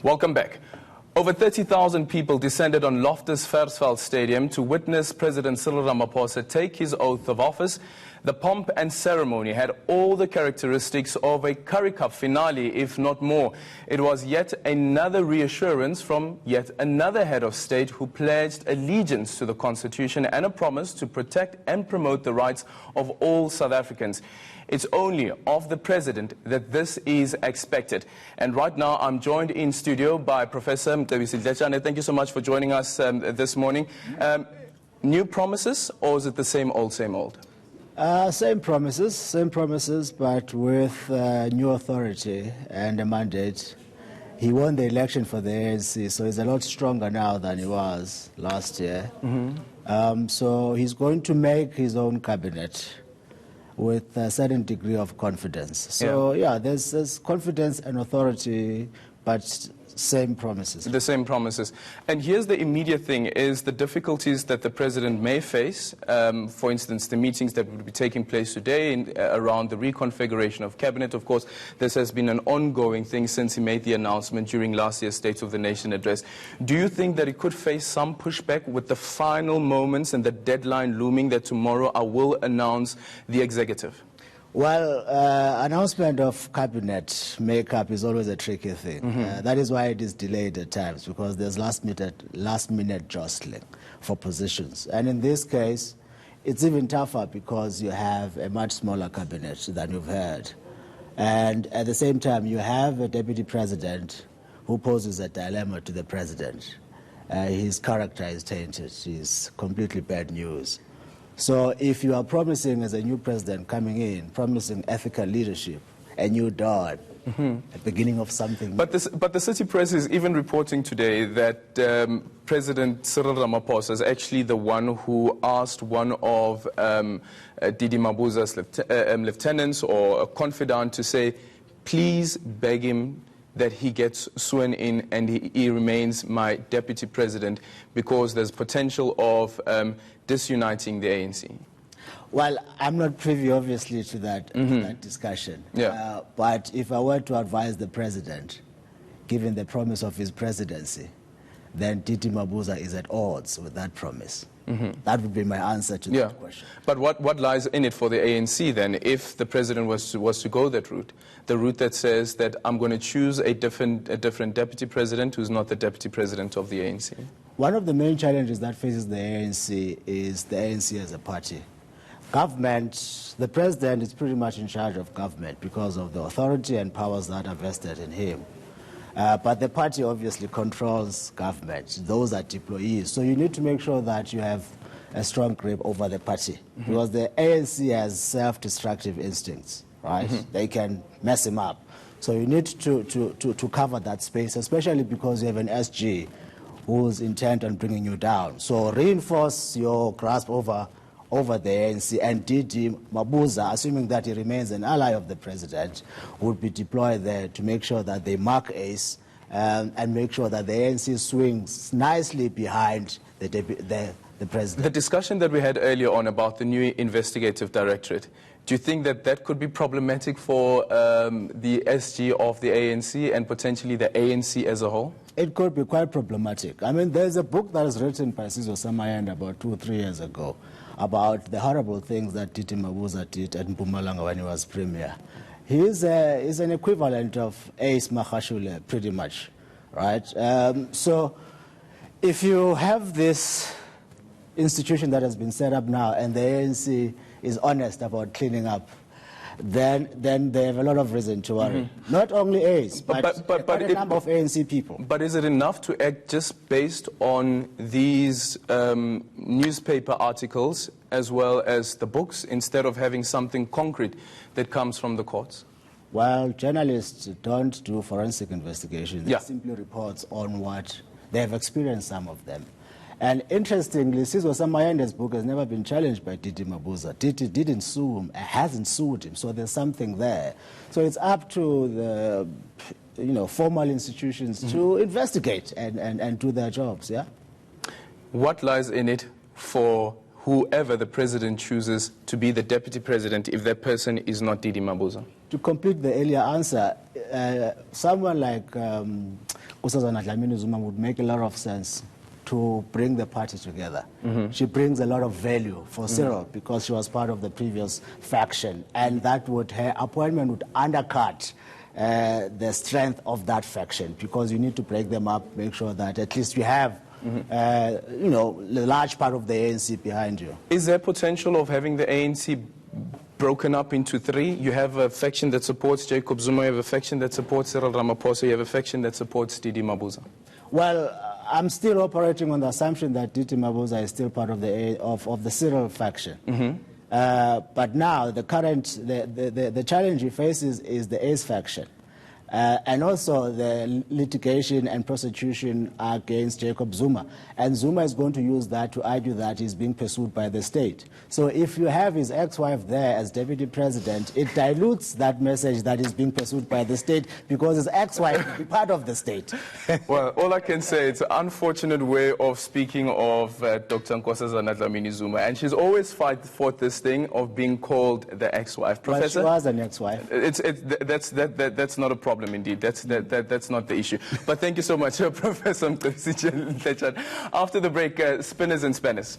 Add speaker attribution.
Speaker 1: Welcome back. Over 30,000 people descended on Loftus Versfeld Stadium to witness President Cyril Ramaphosa take his oath of office. The pomp and ceremony had all the characteristics of a Currie Cup finale, if not more. It was yet another reassurance from yet another head of state who pledged allegiance to the Constitution and a promise to protect and promote the rights of all South Africans. It's only of the President that this is expected. And right now I'm joined in studio by Professor Mcebisi. Ndletyana, thank you so much for joining us this morning. New promises, or is it the same old, same old?
Speaker 2: Same promises, but with new authority and a mandate. He won the election for the ANC, so he's a lot stronger now than he was last year. So he's going to make his own cabinet with a certain degree of confidence. So yeah, there's confidence and authority, but same promises. The
Speaker 1: same promises. And here's the immediate thing, is the difficulties that the President may face. For instance, the meetings that will be taking place today around the reconfiguration of Cabinet. Of course, this has been an ongoing thing since he made the announcement during last year's State of the Nation address. Do you think that it could face some pushback with the final moments and the deadline looming that tomorrow I will announce the executive?
Speaker 2: Well, announcement of cabinet makeup is always a tricky thing. That is why it is delayed at times, because there's last minute jostling for positions. And in this case, it's even tougher because you have a much smaller cabinet than you've had. And at the same time, you have a deputy president who poses a dilemma to the president. His character is tainted. He's completely bad news. So if you are promising as a new president coming in, promising ethical leadership, a new dawn, the beginning of something.
Speaker 1: But the city press is even reporting today that President Cyril Ramaphosa is actually the one who asked one of Didi Mabuza's lieutenants or a confidant to say, please beg him that he gets sworn in and he remains my deputy president, because there's potential of disuniting the ANC.
Speaker 2: Well, I'm not privy, obviously, to that discussion. But if I were to advise the president, given the promise of his presidency, then Didi Mabuza is at odds with that promise. That would be my answer to that question.
Speaker 1: But what lies in it for the ANC then, if the president was to go that route, the route that says that I'm going to choose a different deputy president who's not the deputy president of the ANC?
Speaker 2: One of the main challenges that faces the ANC is the ANC as a party. Government, the president is pretty much in charge of government because of the authority and powers that are vested in him. But the party obviously controls government. Those are deployees. So you need to make sure that you have a strong grip over the party. Because the ANC has self-destructive instincts, right? They can mess him up. So you need to cover that space, especially because you have an SG who's intent on bringing you down. So reinforce your grasp over the ANC, and Didi Mabuza, assuming that he remains an ally of the president, would be deployed there to make sure that they mark ace and make sure that the ANC swings nicely behind the president.
Speaker 1: The discussion that we had earlier on about the new investigative directorate, do you think that that could be problematic for the SG of the ANC and potentially the ANC as a whole?
Speaker 2: It could be quite problematic. I mean, there's a book that was written by Sizwe Samayanda about 2 or 3 years ago about the horrible things that Didi Mabuza did at Mpumalanga when he was premier. He's an equivalent of Ace Magashule, pretty much, right? So if you have this institution that has been set up now and the ANC is honest about cleaning up, then they have a lot of reason to worry. Not only Ace, but a number of ANC people.
Speaker 1: But is it enough to act just based on these newspaper articles as well as the books, instead of having something concrete that comes from the courts?
Speaker 2: Well, journalists don't do forensic investigations. They simply report on what they have experienced, some of them. And interestingly, Sizwe Samayanda's book has never been challenged by Didi Mabuza. Didi didn't sue him, hasn't sued him, so there's something there. So it's up to the formal institutions to investigate and do their jobs, yeah?
Speaker 1: What lies in it for whoever the president chooses to be the deputy president if that person is not Didi Mabuza?
Speaker 2: To complete the earlier answer, someone like Nkosazana Dlamini-Zuma would make a lot of sense to bring the party together. She brings a lot of value for Cyril because she was part of the previous faction, and that would, her appointment would undercut the strength of that faction, because you need to break them up, make sure that at least you have you know, a large part of the ANC behind you.
Speaker 1: Is there potential of having the ANC broken up into three? You have a faction that supports Jacob Zuma, you have a faction that supports Cyril Ramaphosa, you have a faction that supports Didi Mabuza.
Speaker 2: Well, I'm still operating on the assumption that Didi Mabuza is still part of the Cyril faction. But now the current, the challenge he faces is the ACE faction. And also the litigation and prosecution against Jacob Zuma. And Zuma is going to use that to argue that he's being pursued by the state. So if you have his ex-wife there as deputy president, it dilutes that message that he's being pursued by the state, because his ex-wife will be part of the state.
Speaker 1: Well, all I can say, it's an unfortunate way of speaking of Dr. Nkosazana Dlamini-Zuma. And she's always fought this thing of being called the ex-wife. Professor?
Speaker 2: But she was an ex-wife.
Speaker 1: That's not a problem. Indeed, that's not the issue. But thank you so much, Professor Mcebisi. After the break, spinners and spanners.